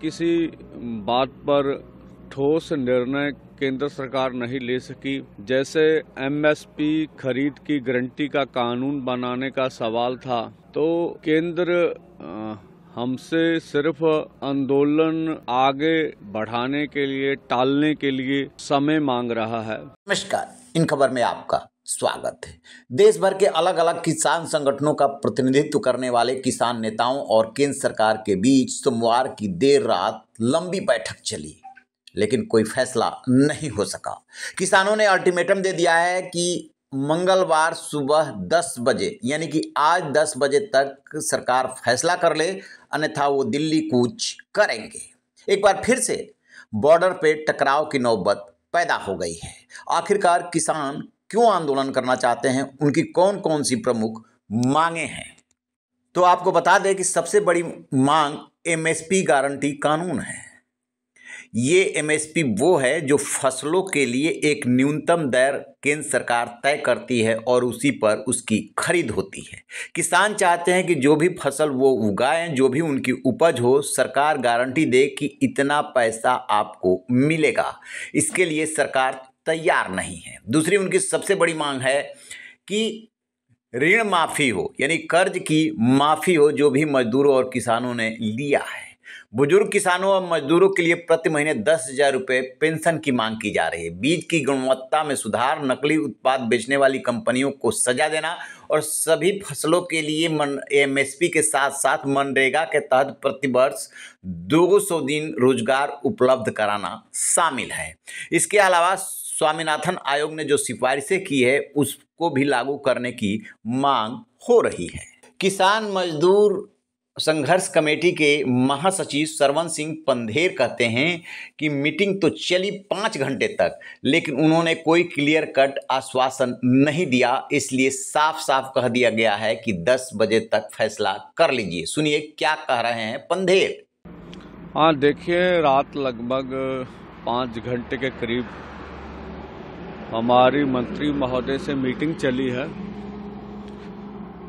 किसी बात पर ठोस निर्णय केंद्र सरकार नहीं ले सकी। जैसे एमएसपी खरीद की गारंटी का कानून बनाने का सवाल था, तो केंद्र हमसे सिर्फ आंदोलन आगे बढ़ाने के लिए, टालने के लिए समय मांग रहा है। नमस्कार, इन खबर में आपका स्वागत है। देश भर के अलग अलग किसान संगठनों का प्रतिनिधित्व करने वाले किसान नेताओं और केंद्र सरकार के बीच सोमवार की देर रात लंबी बैठक चली, लेकिन कोई फैसला नहीं हो सका। किसानों ने अल्टीमेटम दे दिया है कि मंगलवार सुबह 10 बजे यानी कि आज 10 बजे तक सरकार फैसला कर ले, अन्यथा वो दिल्ली कूच करेंगे। एक बार फिर से बॉर्डर पे टकराव की नौबत पैदा हो गई है। आखिरकार किसान क्यों आंदोलन करना चाहते हैं, उनकी कौन कौन सी प्रमुख मांगे हैं, तो आपको बता दें कि सबसे बड़ी मांग एमएसपी गारंटी कानून है। ये एमएसपी वो है जो फसलों के लिए एक न्यूनतम दर केंद्र सरकार तय करती है और उसी पर उसकी खरीद होती है। किसान चाहते हैं कि जो भी फसल वो उगाएं, जो भी उनकी उपज हो, सरकार गारंटी दे कि इतना पैसा आपको मिलेगा। इसके लिए सरकार तैयार नहीं है। दूसरी उनकी सबसे बड़ी मांग है कि ऋण माफ़ी हो, यानी कर्ज की माफ़ी हो जो भी मजदूरों और किसानों ने लिया है। बुजुर्ग किसानों और मजदूरों के लिए प्रति महीने 10,000 रुपये पेंशन की मांग की जा रही है। बीज की गुणवत्ता में सुधार, नकली उत्पाद बेचने वाली कंपनियों को सजा देना और सभी फसलों के लिए एमएसपी के साथ साथ मनरेगा के तहत प्रतिवर्ष 200 दिन रोजगार उपलब्ध कराना शामिल है। इसके अलावा स्वामीनाथन आयोग ने जो सिफारिशें की है उसको भी लागू करने की मांग हो रही है। किसान मजदूर संघर्ष कमेटी के महासचिव सरवन सिंह पंधेर कहते हैं कि मीटिंग तो चली 5 घंटे तक, लेकिन उन्होंने कोई क्लियर कट आश्वासन नहीं दिया। इसलिए साफ साफ कह दिया गया है कि 10 बजे तक फैसला कर लीजिए। सुनिए क्या कह रहे हैं पंधेर। हाँ, देखिए, रात लगभग 5 घंटे के करीब हमारी मंत्री महोदय से मीटिंग चली है।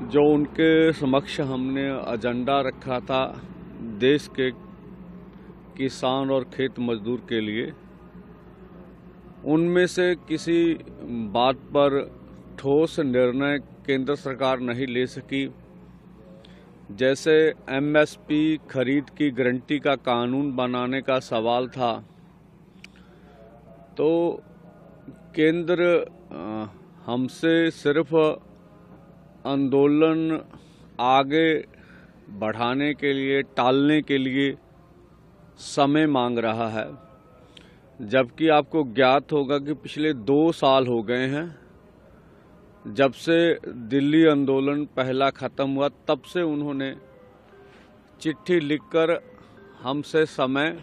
जो उनके समक्ष हमने एजेंडा रखा था देश के किसान और खेत मजदूर के लिए, उनमें से किसी बात पर ठोस निर्णय केंद्र सरकार नहीं ले सकी। जैसे एमएसपी खरीद की गारंटी का कानून बनाने का सवाल था, तो केंद्र हमसे सिर्फ आंदोलन आगे बढ़ाने के लिए, टालने के लिए समय मांग रहा है। जबकि आपको ज्ञात होगा कि पिछले 2 साल हो गए हैं जब से दिल्ली आंदोलन पहला ख़त्म हुआ, तब से उन्होंने चिट्ठी लिखकर हमसे समय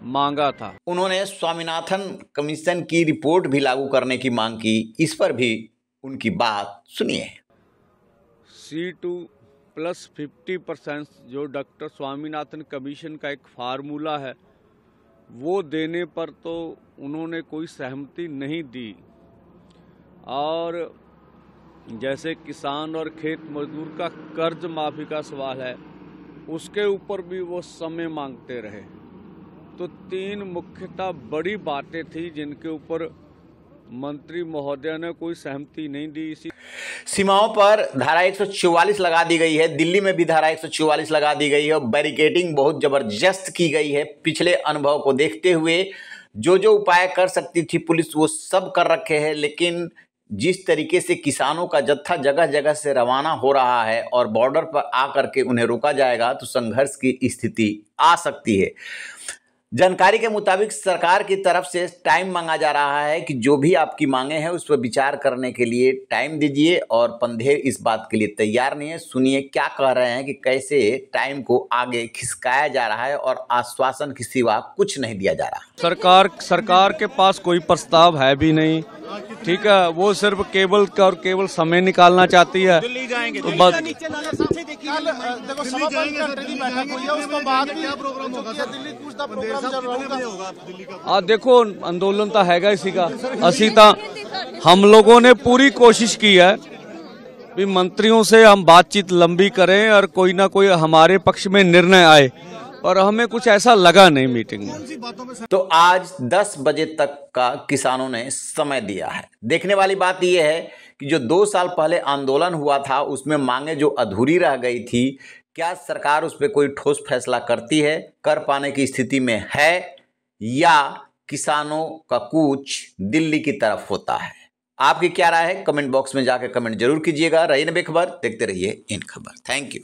मांगा था। उन्होंने स्वामीनाथन कमीशन की रिपोर्ट भी लागू करने की मांग की। इस पर भी उनकी बात सुनिए। C2+50% जो डॉक्टर स्वामीनाथन कमीशन का एक फार्मूला है, वो देने पर तो उन्होंने कोई सहमति नहीं दी। और जैसे किसान और खेत मजदूर का कर्ज माफी का सवाल है, उसके ऊपर भी वो समय मांगते रहे। तो 3 मुख्यतः बड़ी बातें थी जिनके ऊपर मंत्री महोदय ने कोई सहमति नहीं दी। इसी सीमाओं पर धारा 144 लगा दी गई है। दिल्ली में भी धारा 144 लगा दी गई है और बैरिकेडिंग बहुत जबरदस्त की गई है। पिछले अनुभव को देखते हुए जो जो उपाय कर सकती थी पुलिस, वो सब कर रखे हैं। लेकिन जिस तरीके से किसानों का जत्था जगह जगह से रवाना हो रहा है और बॉर्डर पर आकर के उन्हें रोका जाएगा, तो संघर्ष की स्थिति आ सकती है। जानकारी के मुताबिक सरकार की तरफ से टाइम मांगा जा रहा है कि जो भी आपकी मांगे हैं उस पर विचार करने के लिए टाइम दीजिए, और पंधेर इस बात के लिए तैयार नहीं है। सुनिए क्या कह रहे हैं कि कैसे टाइम को आगे खिसकाया जा रहा है और आश्वासन के सिवा कुछ नहीं दिया जा रहा। सरकार के पास कोई प्रस्ताव है भी नहीं, ठीक है। वो सिर्फ केवल समय निकालना चाहती है। तो बस देखो, अंदोलन तो हैगा इसी का। असी तो हम लोगों ने पूरी कोशिश की है भी मंत्रियों से हम बातचीत लंबी करें और कोई ना कोई हमारे पक्ष में निर्णय आए, पर हमें कुछ ऐसा लगा नहीं मीटिंग में। तो आज 10 बजे तक का किसानों ने समय दिया है। देखने वाली बात यह है कि जो 2 साल पहले आंदोलन हुआ था उसमें मांगे जो अधूरी रह गई थी, क्या सरकार उस पर कोई ठोस फैसला करती है, कर पाने की स्थिति में है, या किसानों का कूच दिल्ली की तरफ होता है? आपकी क्या राय है? कमेंट बॉक्स में जाकर कमेंट जरूर कीजिएगा। रहिए बेखबर, देखते रहिए इन खबर। Thank you.